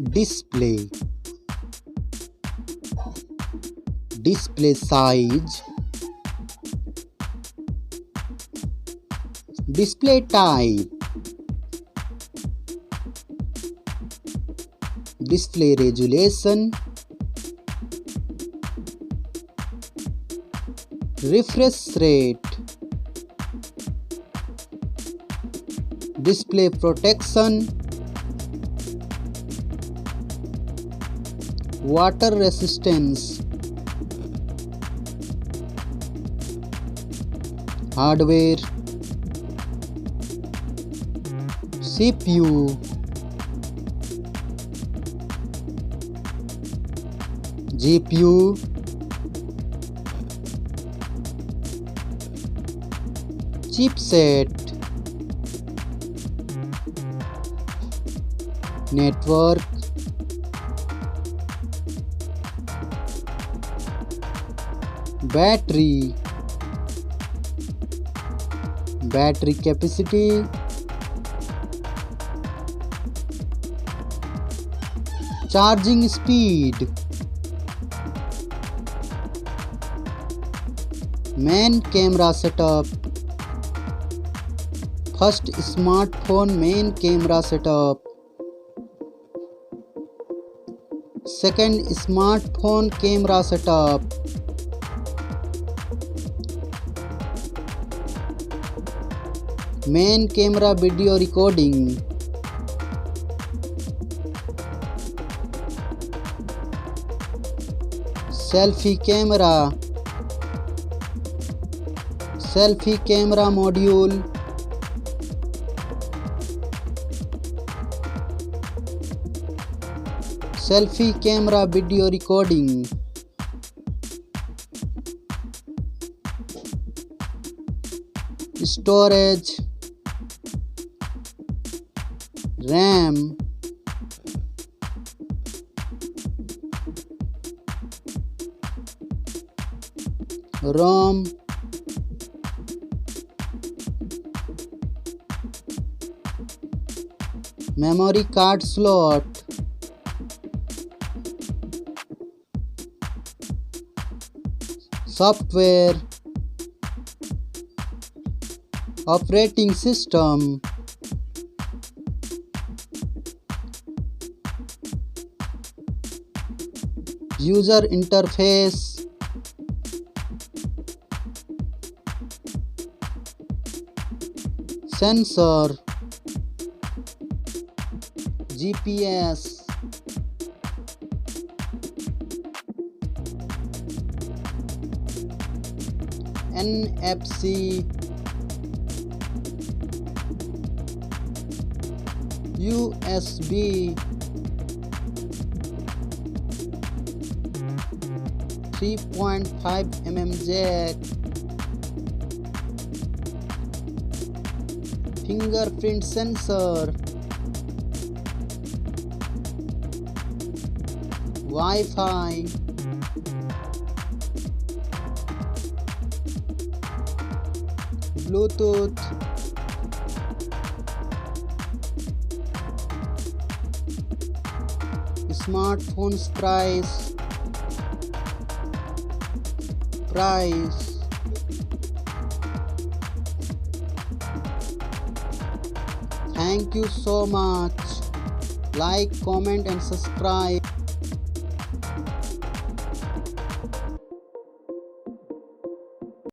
display, display size, display type, display resolution, refresh rate, display protection, water resistance, hardware, CPU, GPU, chipset, network, battery, battery capacity, charging speed, main camera setup. First smartphone main camera setup. Second smartphone camera setup. Main camera video recording. Selfie camera. Selfie camera module. Selfie camera video recording. Storage, RAM, ROM, memory card slot, software, operating system, user interface, sensor, GPS, NFC, USB, 3.5mm jack, fingerprint sensor, Wi-Fi, Bluetooth, smartphone's price. Thank you so much. Like, comment and subscribe.